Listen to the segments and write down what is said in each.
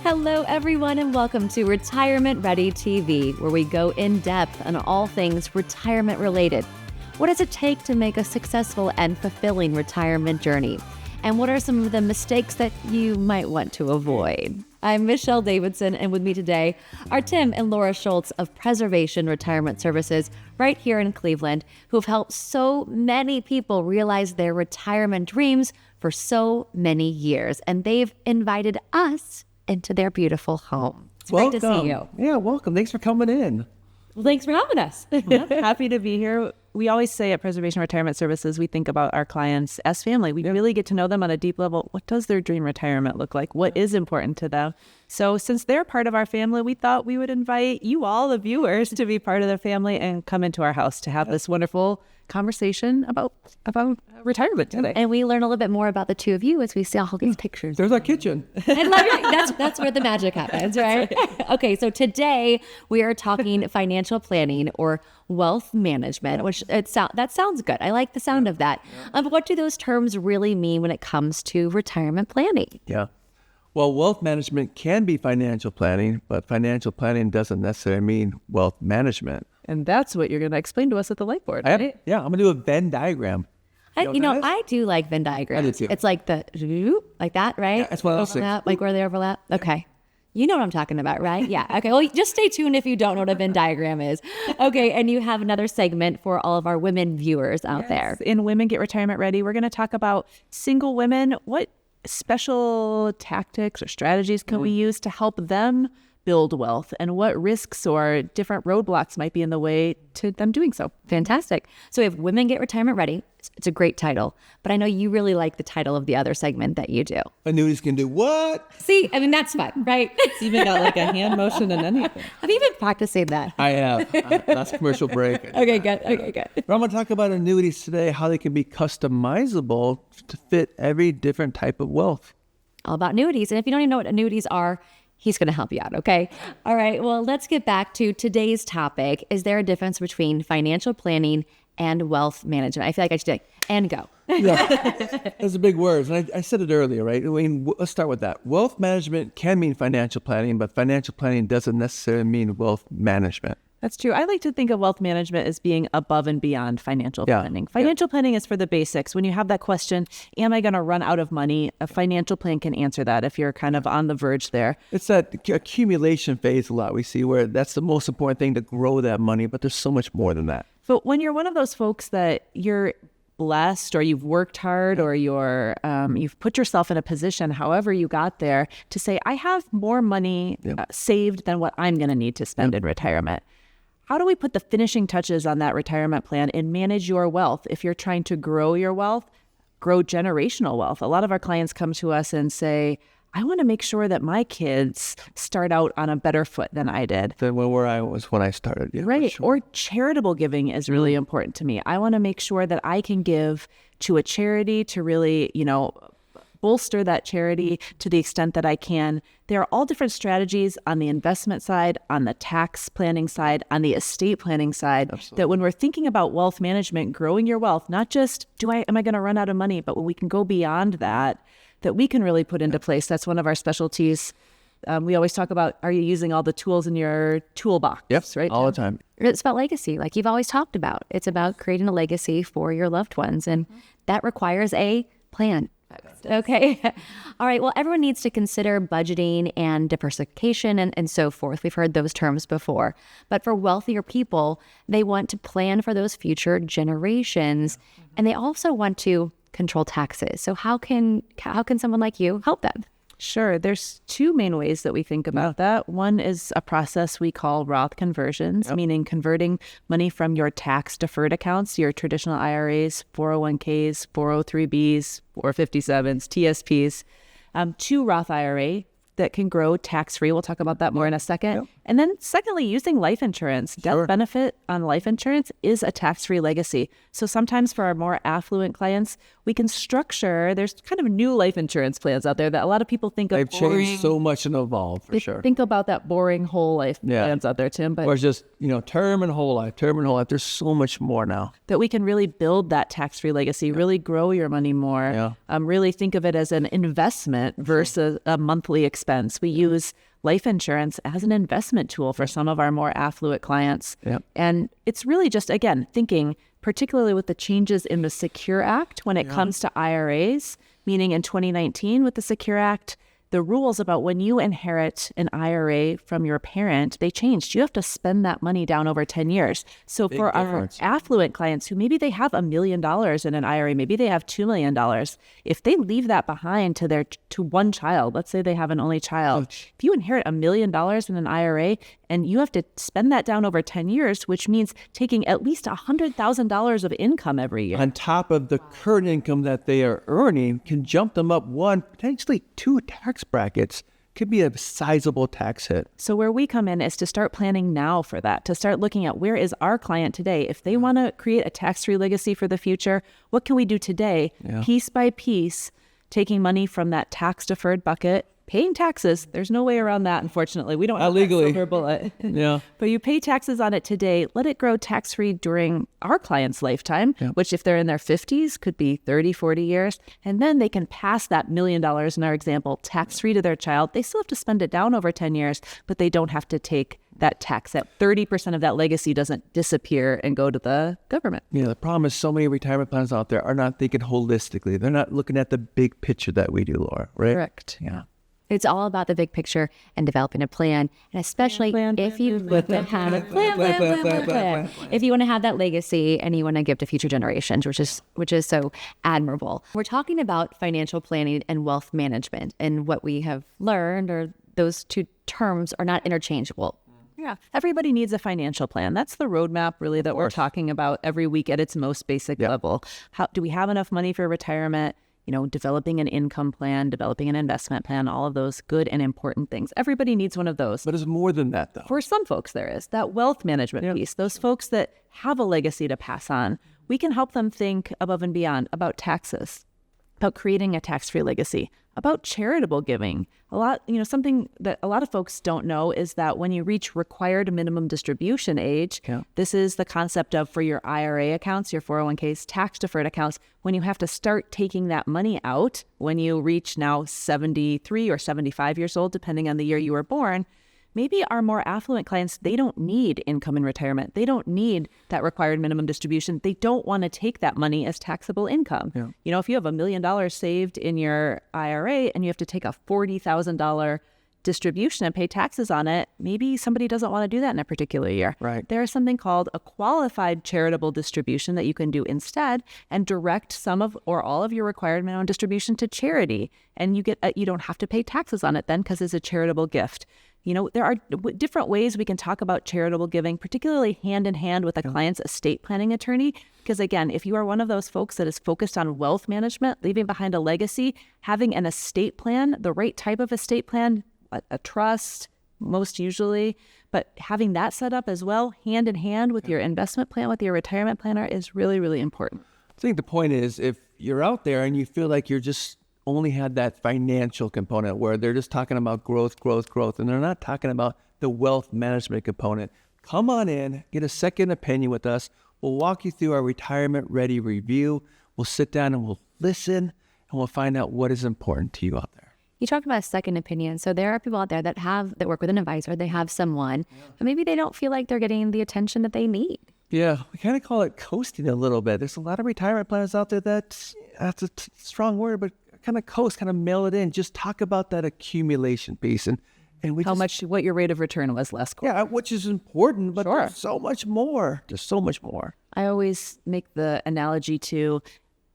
Hello, everyone, and welcome to Retirement Ready TV, where we go in depth on all things retirement related. What does it take to make a successful and fulfilling retirement journey? And what are some of the mistakes that you might want to avoid? I'm Michelle Davidson, and with me today are Tim and Laura Schultz of Preservation Retirement Services right here in Cleveland, who have helped so many people realize their retirement dreams for so many years. And they've invited us into their beautiful home. It's Welcome. great to see you. Yeah, welcome. Thanks for coming in. Well, thanks for having us. Happy to be here. We always say at Preservation Retirement Services, we think about our clients as family. We really get to know them on a deep level. What does their dream retirement look like? What is important to them? So since they're part of our family, we thought we would invite you all, the viewers, to be part of the family and come into our house to have this wonderful conversation about retirement today. And we learn a little bit more about the two of you as we see all these pictures. There's our kitchen. I love it. That's where the magic happens, right? Okay, so today we are talking financial planning or wealth management, which that sounds good. I like the sound of that. But what do those terms really mean when it comes to retirement planning? Yeah. Well, wealth management can be financial planning, but financial planning doesn't necessarily mean wealth management. And that's what you're going to explain to us at the whiteboard, right? I'm going to do a Venn diagram. I do like Venn diagrams. I do too. It's like like that, right? Yeah, that's what I was thinking. Like where they overlap. Okay. You know what I'm talking about, right? Yeah. Okay. Well, just stay tuned if you don't know what a Venn diagram is. Okay. And you have another segment for all of our women viewers out there. In Women Get Retirement Ready, we're going to talk about single women. What special tactics or strategies can we use to help them build wealth, and what risks or different roadblocks might be in the way to them doing so? Fantastic. So we have Women Get Retirement Ready. It's a great title, but I know you really like the title of the other segment that you do. Annuities can do what? See, I mean, that's fun, right? It's even got like a hand motion and anything. Have you been practicing that? I have. Last commercial break. Okay, good. But I'm going to talk about annuities today, how they can be customizable to fit every different type of wealth. All about annuities. And if you don't even know what annuities are, he's going to help you out, okay? All right, well, let's get back to today's topic. Is there a difference between financial planning and wealth management? I feel like I should like, and go. Yeah, those are big words. And I said it earlier, right? I mean, let's start with that. Wealth management can mean financial planning, but financial planning doesn't necessarily mean wealth management. That's true. I like to think of wealth management as being above and beyond financial planning. Financial planning is for the basics. When you have that question, am I going to run out of money? A financial plan can answer that if you're kind of on the verge there. It's that accumulation phase a lot we see where that's the most important thing to grow that money, but there's so much more than that. But when you're one of those folks that you're blessed or you've worked hard or you've put yourself in a position, however you got there, to say, I have more money saved than what I'm going to need to spend in retirement. How do we put the finishing touches on that retirement plan and manage your wealth? If you're trying to grow your wealth, grow generational wealth. A lot of our clients come to us and say, I want to make sure that my kids start out on a better foot than I did. Than where I was when I started. Yeah, right. Sure. Or charitable giving is really important to me. I want to make sure that I can give to a charity to really, bolster that charity to the extent that I can. There are all different strategies on the investment side, on the tax planning side, on the estate planning side. Absolutely. That when we're thinking about wealth management, growing your wealth, not just am I going to run out of money, but when we can go beyond that we can really put into place. That's one of our specialties. We always talk about, are you using all the tools in your toolbox? Yes, right? All the time. It's about legacy, like you've always talked about. It's about creating a legacy for your loved ones, and that requires a plan. Okay. All right. Well, everyone needs to consider budgeting and diversification and so forth. We've heard those terms before. But for wealthier people, they want to plan for those future generations, and they also want to control taxes. So how can someone like you help them? Sure. There's two main ways that we think about that. One is a process we call Roth conversions, meaning converting money from your tax deferred accounts, your traditional IRAs, 401ks, 403bs, 457s, TSPs, to Roth IRA that can grow tax-free. We'll talk about that more in a second. Yep. And then secondly, using life insurance. Death benefit on life insurance is a tax-free legacy. So sometimes for our more affluent clients, we can structure, there's kind of new life insurance plans out there that a lot of people think of. They've changed so much and evolved, for sure. Think about that boring whole life plans out there, Tim. But or it's just, term and whole life. There's so much more now. That we can really build that tax-free legacy, really grow your money more, really think of it as an investment versus a monthly expense expense. We use life insurance as an investment tool for some of our more affluent clients. Yep. And it's really just, again, thinking particularly with the changes in the Secure Act when it comes to IRAs, meaning in 2019 with the Secure Act, the rules about when you inherit an IRA from your parent, they changed. You have to spend that money down over 10 years. So Big for difference. our affluent clients who maybe they have $1 million in an IRA, maybe they have $2 million. If they leave that behind to one child, let's say they have an only child, if you inherit $1 million in an IRA and you have to spend that down over 10 years, which means taking at least $100,000 of income every year. On top of the current income that they are earning, can jump them up one, potentially two tax brackets. Could be a sizable tax hit. So where we come in is to start planning now for that, to start looking at where is our client today. If they want to create a tax-free legacy for the future, what can we do today, piece by piece, taking money from that tax-deferred bucket, paying taxes. There's no way around that, unfortunately. We don't have that silver bullet. Yeah. But you pay taxes on it today. Let it grow tax-free during our client's lifetime, which if they're in their 50s, could be 30, 40 years. And then they can pass that $1 million, in our example, tax-free to their child. They still have to spend it down over 10 years, but they don't have to take that tax. That 30% of that legacy doesn't disappear and go to the government. Yeah, the problem is so many retirement plans out there are not thinking holistically. They're not looking at the big picture that we do, Laura, right? Correct. Yeah. It's all about the big picture and developing a plan, and especially if you want to have a plan. If you want to have that legacy and you want to give to future generations, which is so admirable. We're talking about financial planning and wealth management, and what we have learned are those two terms are not interchangeable. Yeah, everybody needs a financial plan. That's the roadmap really that we're talking about every week at its most basic level. How do we have enough money for retirement? You know, developing an income plan, developing an investment plan, all of those good and important things. Everybody needs one of those. But it's more than that, though. For some folks, there is that wealth management piece. Those folks that have a legacy to pass on, we can help them think above and beyond about taxes, about creating a tax-free legacy, about charitable giving. Something that a lot of folks don't know is that when you reach required minimum distribution age, this is the concept of for your IRA accounts, your 401ks, tax-deferred accounts, when you have to start taking that money out when you reach now 73 or 75 years old, depending on the year you were born. Maybe our more affluent clients, they don't need income in retirement. They don't need that required minimum distribution. They don't want to take that money as taxable income. Yeah. You know, if you have $1 million saved in your IRA and you have to take a $40,000 distribution and pay taxes on it, maybe somebody doesn't want to do that in a particular year. Right. There is something called a qualified charitable distribution that you can do instead and direct some of or all of your required minimum distribution to charity. And you don't have to pay taxes on it then because it's a charitable gift. You know, there are different ways we can talk about charitable giving, particularly hand in hand with a client's estate planning attorney. Because again, if you are one of those folks that is focused on wealth management, leaving behind a legacy, having an estate plan, the right type of estate plan, a trust, most usually, but having that set up as well, hand in hand with your investment plan, with your retirement planner is really, really important. I think the point is, if you're out there and you feel like you're just only had that financial component where they're just talking about growth, and they're not talking about the wealth management component, come on in, get a second opinion with us. We'll walk you through our retirement ready review. We'll sit down and we'll listen, and we'll find out what is important to you out there. You talked about a second opinion. So there are people out there that work with an advisor, they have someone, but maybe they don't feel like they're getting the attention that they need. Yeah, we kind of call it coasting a little bit. There's a lot of retirement plans out there that's a strong word, but kind of coast, kind of mail it in. Just talk about that accumulation piece and what your rate of return was last quarter. Yeah, which is important, but there's so much more. There's so much more. I always make the analogy to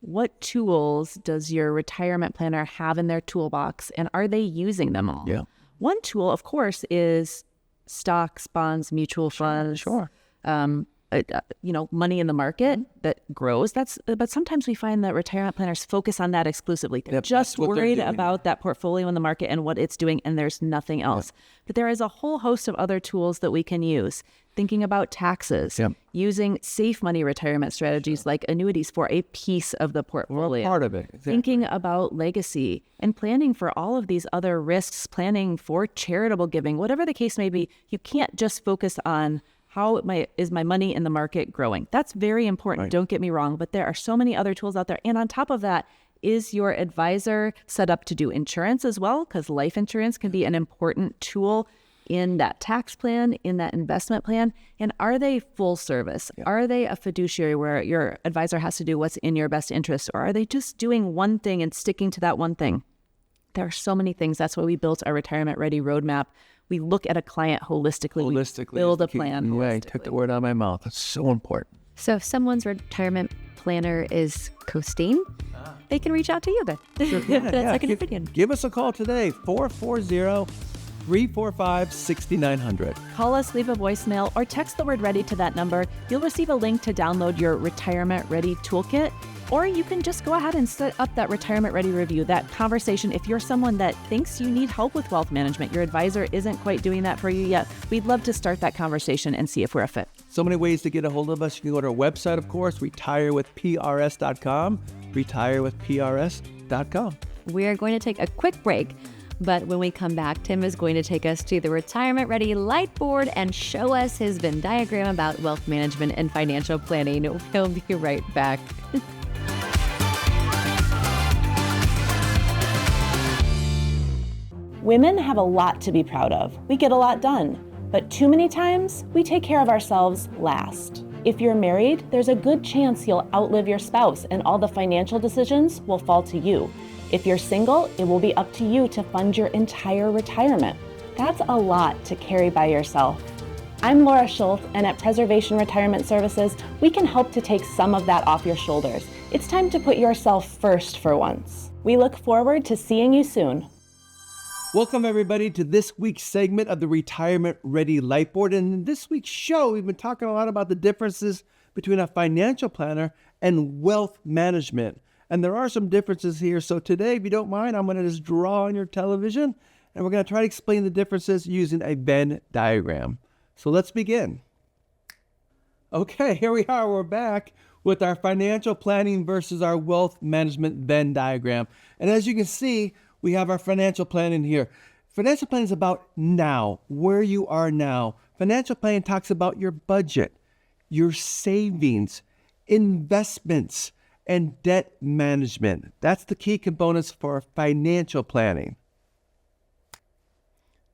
what tools does your retirement planner have in their toolbox, and are they using them all? Yeah. One tool, of course, is stocks, bonds, mutual funds. Sure. Money in the market that grows. But sometimes we find that retirement planners focus on that exclusively. They're just worried about that portfolio in the market and what it's doing, and there's nothing else. But there is a whole host of other tools that we can use. Thinking about taxes, using safe money retirement strategies like annuities for a piece of the portfolio. Part of it. Exactly. Thinking about legacy and planning for all of these other risks, planning for charitable giving, whatever the case may be. You can't just focus on how is my money in the market growing? That's very important. Right. Don't get me wrong, but there are so many other tools out there. And on top of that, Is your advisor set up to do insurance as well? Because life insurance can be an important tool in that tax plan, in that investment plan. And are they full service? Yeah. Are they a fiduciary where your advisor has to do what's in your best interest? Or are they just doing one thing and sticking to that one thing? There are so many things. That's why we built our Retirement Ready Roadmap. We look at a client holistically. We build a plan. Yeah, I took the word out of my mouth. That's so important. So if someone's retirement planner is Costine, they can reach out to you then. That's like an opinion. Give us a call today, 440-345-6900. Call us, leave a voicemail, or text the word ready to that number. You'll receive a link to download your Retirement Ready Toolkit, or you can just go ahead and set up that Retirement Ready review, that conversation. If you're someone that thinks you need help with wealth management, your advisor isn't quite doing that for you yet, we'd love to start that conversation and see if we're a fit. So many ways to get a hold of us. You can go to our website, of course, retirewithprs.com, retirewithprs.com. We are going to take a quick break. But when we come back, Tim is going to take us to the Retirement Ready Light Board and show us his Venn diagram about wealth management and financial planning. We'll be right back. Women have a lot to be proud of. We get a lot done, but too many times we take care of ourselves last. If you're married, there's a good chance you'll outlive your spouse and all the financial decisions will fall to you. If you're single, it will be up to you to fund your entire retirement. That's a lot to carry by yourself. I'm Laura Schultz, and at Preservation Retirement Services, we can help to take some of that off your shoulders. It's time to put yourself first for once. We look forward to seeing you soon. Welcome, everybody, to this week's segment of the Retirement Ready Light Board. And in this week's show, we've been talking a lot about the differences between a financial planner and wealth management. And there are some differences here. So today, if you don't mind, I'm going to just draw on your television, and we're going to try to explain the differences using a Venn diagram. So let's begin. Okay, here we are. We're back with our financial planning versus our wealth management Venn diagram. And as you can see, we have our financial planning here. Financial planning is about now, where you are now. Financial planning talks about your budget, your savings, investments, and debt management. That's the key components for financial planning.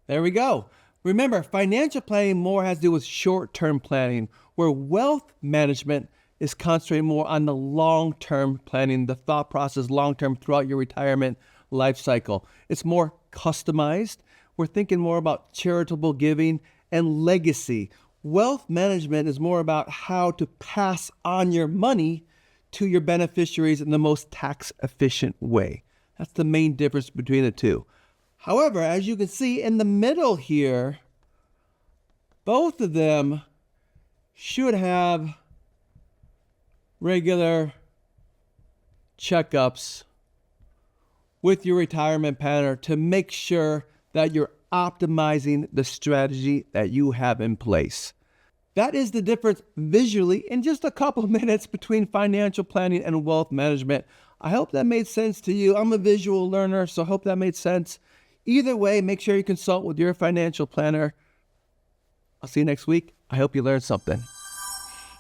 There we go. Remember, financial planning more has to do with short-term planning, where wealth management is concentrating more on the long-term planning, the thought process long-term throughout your retirement life cycle. It's more customized. We're thinking more about charitable giving and legacy. Wealth management is more about how to pass on your money to your beneficiaries in the most tax efficient way. That's the main difference between the two. However, as you can see in the middle here, both of them should have regular checkups with your retirement planner to make sure that you're optimizing the strategy that you have in place. That is the difference visually in just a couple of minutes between financial planning and wealth management. I hope that made sense to you. I'm a visual learner, so I hope that made sense. Either way, make sure you consult with your financial planner. I'll see you next week. I hope you learned something.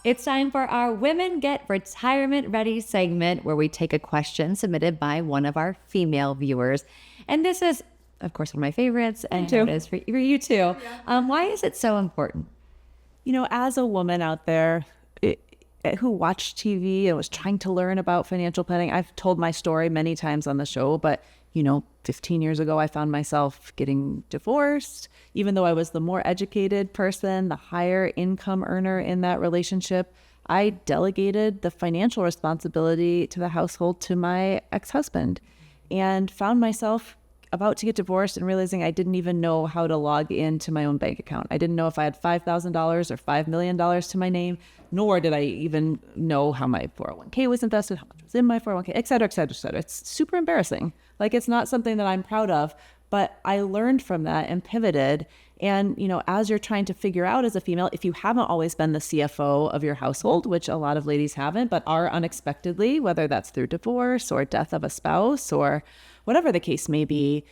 It's time for our Women Get Retirement Ready segment, where we take a question submitted by one of our female viewers. And this is, of course, one of my favorites, and it is for you too. Why is it so important? You know, as a woman out there who watched TV and was trying to learn about financial planning, I've told my story many times on the show, but 15 years ago, I found myself getting divorced. Even though I was the more educated person, the higher income earner in that relationship, I delegated the financial responsibility to the household to my ex-husband, and found myself about to get divorced and realizing I didn't even know how to log into my own bank account. I didn't know if I had $5,000 or $5 million to my name, nor did I even know how my 401k was invested, how much was in my 401k, et cetera, et cetera, et cetera. It's super embarrassing. Like, it's not something that I'm proud of, but I learned from that and pivoted. And, as you're trying to figure out as a female, if you haven't always been the CFO of your household, which a lot of ladies haven't, but are unexpectedly, whether that's through divorce or death of a spouse or whatever the case may be,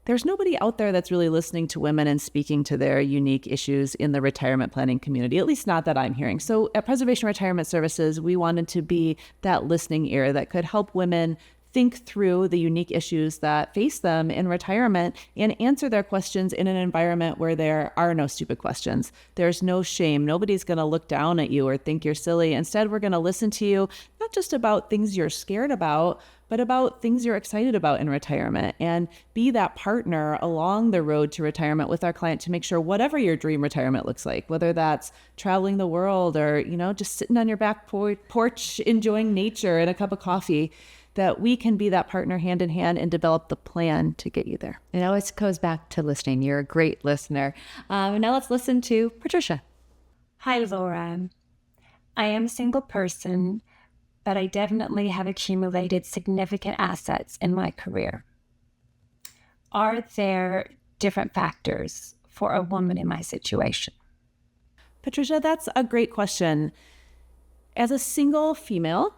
there's nobody out there that's really listening to women and speaking to their unique issues in the retirement planning community, at least not that I'm hearing. So at Preservation Retirement Services, we wanted to be that listening ear that could help women think through the unique issues that face them in retirement and answer their questions in an environment where there are no stupid questions. There's no shame. Nobody's going to look down at you or think you're silly. Instead, we're going to listen to you, not just about things you're scared about, but about things you're excited about in retirement, and be that partner along the road to retirement with our client to make sure whatever your dream retirement looks like, whether that's traveling the world or, just sitting on your back porch, enjoying nature and a cup of coffee, that we can be that partner hand in hand and develop the plan to get you there. It always goes back to listening. You're a great listener. Now let's listen to Patricia. Hi, Laura. I am a single person, but I definitely have accumulated significant assets in my career. Are there different factors for a woman in my situation? Patricia, that's a great question. As a single female,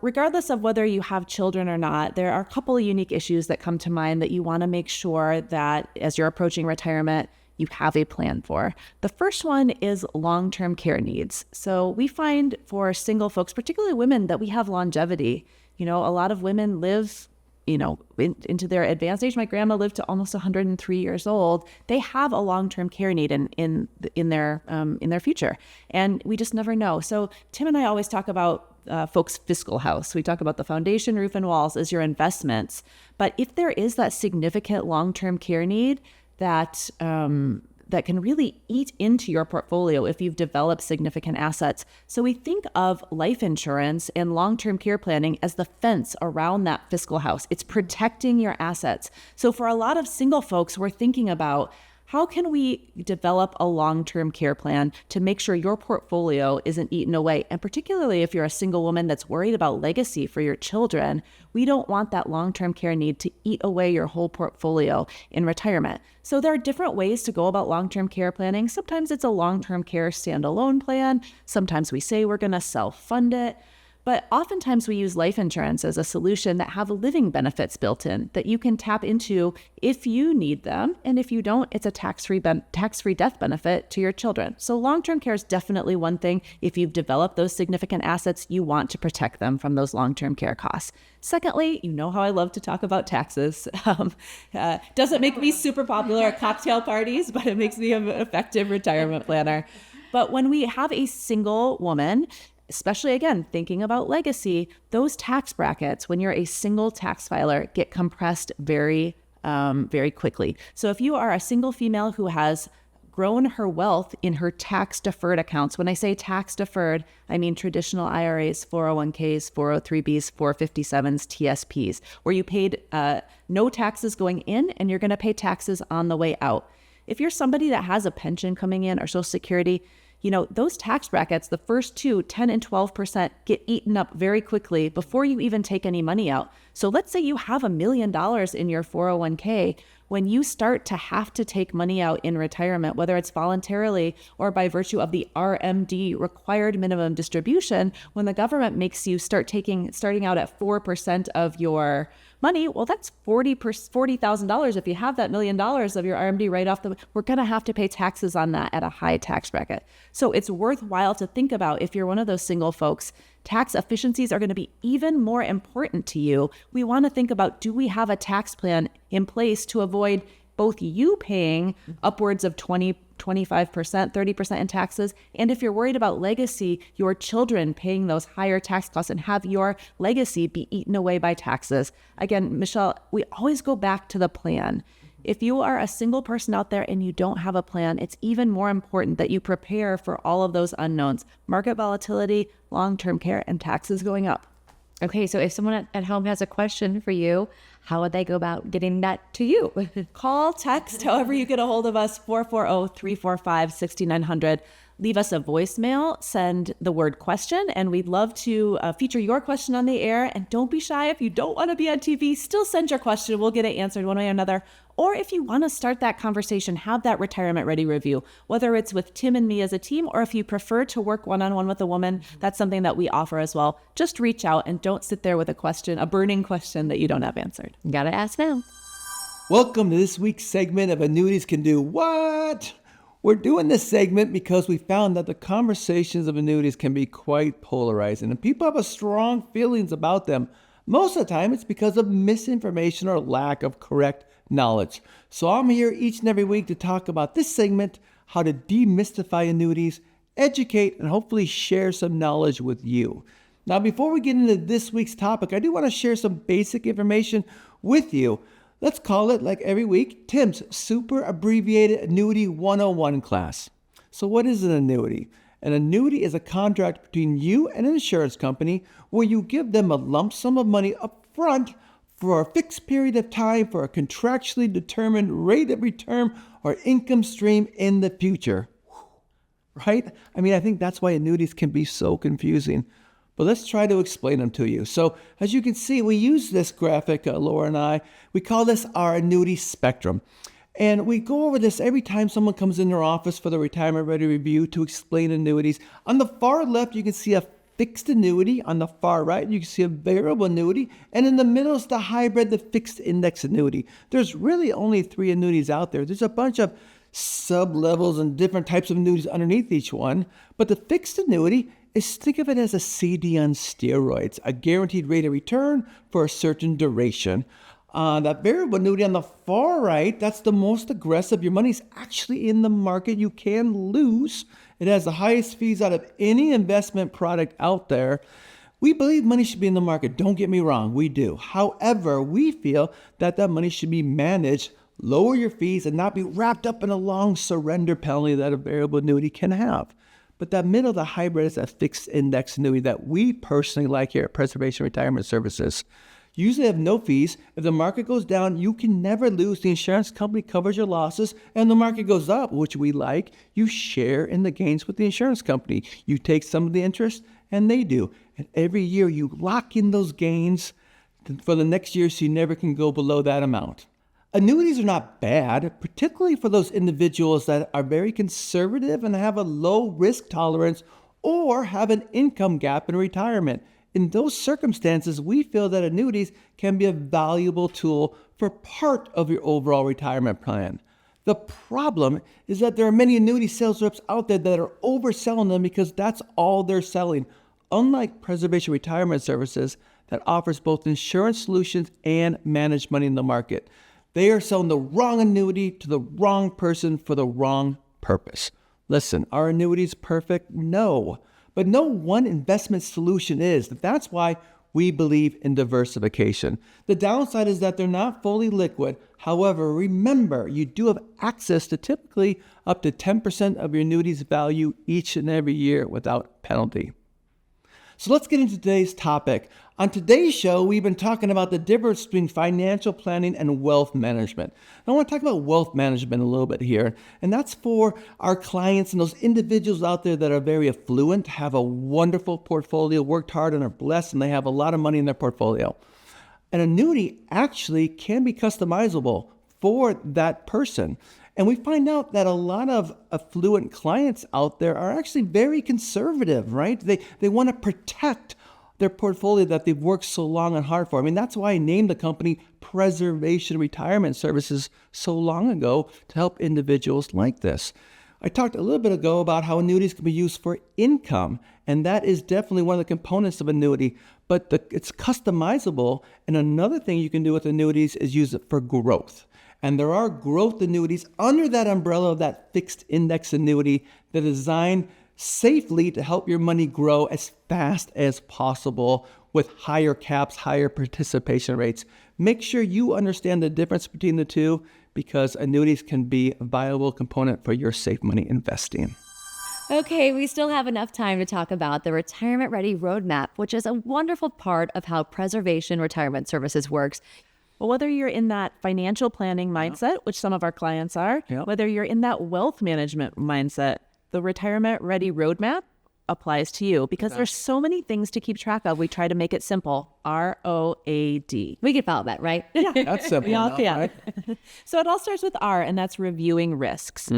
regardless of whether you have children or not, there are a couple of unique issues that come to mind that you want to make sure that as you're approaching retirement, you have a plan for. The first one is long-term care needs. So we find for single folks, particularly women, that we have longevity. A lot of women live, into their advanced age. My grandma lived to almost 103 years old. They have a long-term care need in their future, and we just never know. So Tim and I always talk about folks' fiscal house. We talk about the foundation, roof, and walls as your investments. But if there is that significant long-term care need that can really eat into your portfolio if you've developed significant assets. So we think of life insurance and long-term care planning as the fence around that fiscal house. It's protecting your assets. So for a lot of single folks, we're thinking about how can we develop a long-term care plan to make sure your portfolio isn't eaten away? And particularly if you're a single woman that's worried about legacy for your children, we don't want that long-term care need to eat away your whole portfolio in retirement. So there are different ways to go about long-term care planning. Sometimes it's a long-term care standalone plan. Sometimes we say we're going to self-fund it. But oftentimes we use life insurance as a solution that have living benefits built in that you can tap into if you need them. And if you don't, it's a tax-free death benefit to your children. So long-term care is definitely one thing. If you've developed those significant assets, you want to protect them from those long-term care costs. Secondly, you know how I love to talk about taxes. Doesn't make me super popular at cocktail parties, but it makes me an effective retirement planner. But when we have a single woman, especially again, thinking about legacy, those tax brackets, when you're a single tax filer, get compressed very, very quickly. So if you are a single female who has grown her wealth in her tax deferred accounts, when I say tax deferred, I mean traditional IRAs, 401ks, 403bs, 457s, TSPs, where you paid no taxes going in and you're going to pay taxes on the way out. If you're somebody that has a pension coming in or Social Security, those tax brackets, the first two, 10 and 12%, get eaten up very quickly before you even take any money out. So let's say you have $1 million in your 401k. When you start to have to take money out in retirement, whether it's voluntarily or by virtue of the RMD, required minimum distribution, when the government makes you starting out at 4% of your money, well, that's $40,000. If you have that $1 million of your RMD right off we're going to have to pay taxes on that at a high tax bracket. So it's worthwhile to think about, if you're one of those single folks, tax efficiencies are going to be even more important to you. We want to think about, do we have a tax plan in place to avoid both you paying upwards of 20, 25%, 30% in taxes, and if you're worried about legacy, your children paying those higher tax costs and have your legacy be eaten away by taxes. Again, Michelle, we always go back to the plan. If you are a single person out there and you don't have a plan, it's even more important that you prepare for all of those unknowns: market volatility, long-term care, and taxes going up. Okay, so if someone at home has a question for you, how would they go about getting that to you? Call, text, however you get a hold of us, 440-345-6900. Leave us a voicemail, send the word question, and we'd love to feature your question on the air. And don't be shy. If you don't want to be on TV, still send your question. We'll get it answered one way or another. Or if you want to start that conversation, have that retirement ready review, whether it's with Tim and me as a team, or if you prefer to work one-on-one with a woman, that's something that we offer as well. Just reach out and don't sit there with a burning question that you don't have answered. You gotta ask now. Welcome to this week's segment of Annuities Can Do What? We're doing this segment because we found that the conversations of annuities can be quite polarizing, and people have strong feelings about them. Most of the time, it's because of misinformation or lack of correct knowledge. So I'm here each and every week to talk about this segment, how to demystify annuities, educate, and hopefully share some knowledge with you. Now, before we get into this week's topic, I do want to share some basic information with you. Let's call it, like every week, Tim's super abbreviated Annuity 101 class. So what is an annuity? An annuity is a contract between you and an insurance company where you give them a lump sum of money up front for a fixed period of time for a contractually determined rate of return or income stream in the future. Right? I mean, I think that's why annuities can be so confusing. But let's try to explain them to you. So as you can see, we use this graphic, Laura and I. We call this our annuity spectrum. And we go over this every time someone comes in their office for the Retirement Ready Review to explain annuities. On the far left, you can see a fixed annuity. On the far right, you can see a variable annuity. And in the middle is the hybrid, the fixed index annuity. There's really only 3 annuities out there. There's a bunch of sub-levels and different types of annuities underneath each one. But the fixed annuity is, think of it as a CD on steroids, a guaranteed rate of return for a certain duration. That variable annuity on the far right, that's the most aggressive. Your money's actually in the market. You can lose. It has the highest fees out of any investment product out there. We believe money should be in the market. Don't get me wrong, we do. However, we feel that money should be managed, lower your fees, and not be wrapped up in a long surrender penalty that a variable annuity can have. But that middle, the hybrid, is a fixed index annuity that we personally like here at Preservation Retirement Services. You usually have no fees. If the market goes down, you can never lose. The insurance company covers your losses, and the market goes up, which we like. You share in the gains with the insurance company. You take some of the interest, and they do. And every year, you lock in those gains for the next year so you never can go below that amount. Annuities are not bad, particularly for those individuals that are very conservative and have a low risk tolerance or have an income gap in retirement. In those circumstances, we feel that annuities can be a valuable tool for part of your overall retirement plan. The problem is that there are many annuity sales reps out there that are overselling them because that's all they're selling. Unlike Preservation Retirement Services that offers both insurance solutions and managed money in the market. They are selling the wrong annuity to the wrong person for the wrong purpose. Listen, are annuities perfect? No. But no one investment solution is. That's why we believe in diversification. The downside is that they're not fully liquid. However, remember, you do have access to typically up to 10% of your annuity's value each and every year without penalty. So let's get into today's topic. On today's show, we've been talking about the difference between financial planning and wealth management. I want to talk about wealth management a little bit here, and that's for our clients and those individuals out there that are very affluent, have a wonderful portfolio, worked hard and are blessed, and they have a lot of money in their portfolio. An annuity actually can be customizable for that person. And we find out that a lot of affluent clients out there are actually very conservative, right? They want to protect their portfolio that they've worked so long and hard for. I mean, that's why I named the company Preservation Retirement Services so long ago, to help individuals like this. I talked a little bit ago about how annuities can be used for income, and that is definitely one of the components of annuity, but it's customizable. And another thing you can do with annuities is use it for growth. And there are growth annuities under that umbrella of that fixed index annuity that are designed safely to help your money grow as fast as possible with higher caps, higher participation rates. Make sure you understand the difference between the two, because annuities can be a viable component for your safe money investing. Okay, we still have enough time to talk about the Retirement Ready Roadmap, which is a wonderful part of how Preservation Retirement Services works. Well, whether you're in that financial planning mindset, which some of our clients are, whether you're in that wealth management mindset, the Retirement Ready Roadmap applies to you, because there's so many things to keep track of. We try to make it simple. ROAD. We can follow that, right? Yeah, That's simple. we all enough, can. right? So it all starts with R, and that's reviewing risks.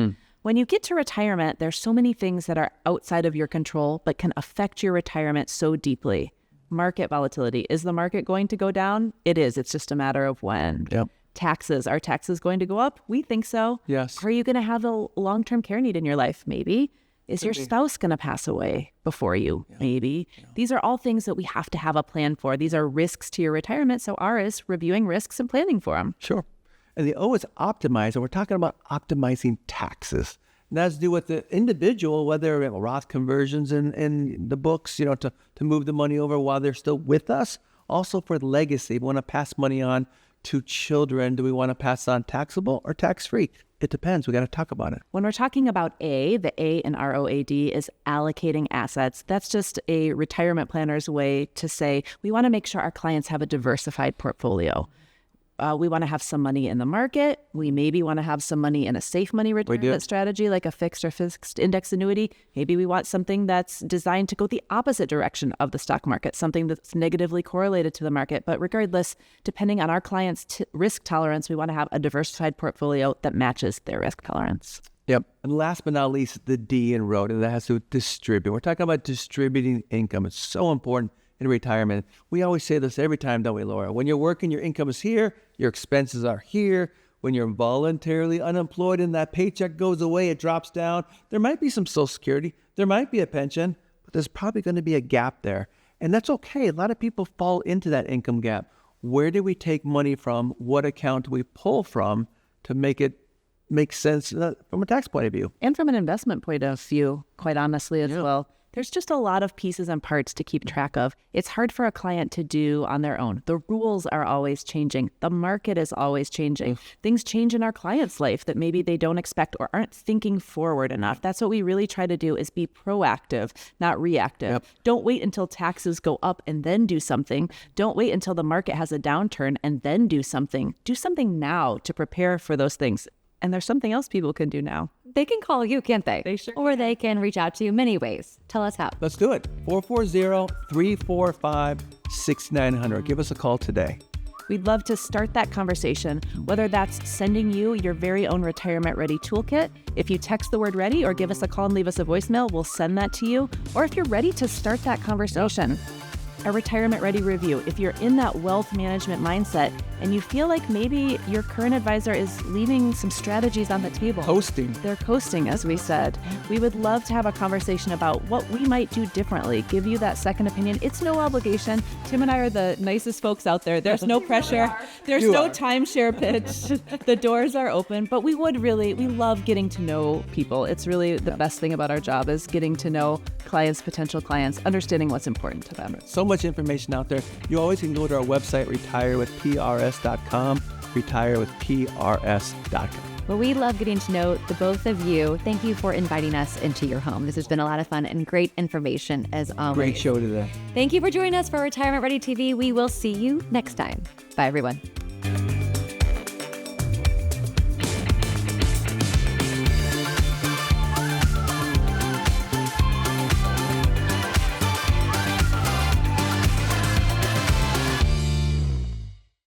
When you get to retirement, there's so many things that are outside of your control, but can affect your retirement so deeply. Market volatility. Is the market going to go down? It is. It's just a matter of when. Yep. Taxes. Are taxes going to go up? We think so. Yes. Are you going to have a long-term care need in your life? Maybe. Is your spouse going to pass away before you? Maybe. These are all things that we have to have a plan for. These are risks to your retirement. So R is reviewing risks and planning for them. Sure. And the O is optimize. And we're talking about optimizing taxes. And that's to do with the individual, whether Roth conversions in the books, to move the money over while they're still with us. Also for legacy, we want to pass money on to children. Do we want to pass on taxable or tax-free? It depends. We got to talk about it. When we're talking about A, the A in ROAD is allocating assets. That's just a retirement planner's way to say we want to make sure our clients have a diversified portfolio. We want to have some money in the market. We maybe want to have some money in a safe money retirement strategy, like a fixed or fixed index annuity. Maybe we want something that's designed to go the opposite direction of the stock market, something that's negatively correlated to the market. But regardless, depending on our client's risk tolerance, we want to have a diversified portfolio that matches their risk tolerance. Yep. And last but not least, the D in ROAD, and that has to do with distribute. We're talking about distributing income. It's so important in retirement. We always say this every time, don't we, Laura? When you're working, your income is here, your expenses are here. When you're voluntarily unemployed and that paycheck goes away, it drops down. There might be some Social Security, there might be a pension, but there's probably going to be a gap there. And that's okay. A lot of people fall into that income gap. Where do we take money from? What account do we pull from to make it make sense from a tax point of view? And from an investment point of view, quite honestly, as well. There's just a lot of pieces and parts to keep track of. It's hard for a client to do on their own. The rules are always changing. The market is always changing. Things change in our client's life that maybe they don't expect or aren't thinking forward enough. That's what we really try to do, is be proactive, not reactive. Yep. Don't wait until taxes go up and then do something. Don't wait until the market has a downturn and then do something. Do something now to prepare for those things. And there's something else people can do now. They can call you, can't they? They sure Or they can reach out to you many ways. Tell us how. Let's do it. 440-345-6900. Give us a call today. We'd love to start that conversation, whether that's sending you your very own retirement ready toolkit. If you text the word ready or give us a call and leave us a voicemail, we'll send that to you. Or if you're ready to start that conversation, a retirement ready review. If you're in that wealth management mindset and you feel like maybe your current advisor is leaving some strategies on the table. They're coasting, as we said. We would love to have a conversation about what we might do differently, give you that second opinion. It's no obligation. Tim and I are the nicest folks out there. There's no pressure. There's no timeshare pitch. The doors are open, but we love getting to know people. It's really the best thing about our job, is getting to know clients, potential clients, understanding what's important to them. So much information out there. You always can go to our website, retirewithprs.com, retirewithprs.com. Well, we love getting to know the both of you. Thank you for inviting us into your home. This has been a lot of fun and great information as always. Great show today. Thank you for joining us for Retirement Ready TV. We will see you next time. Bye, everyone.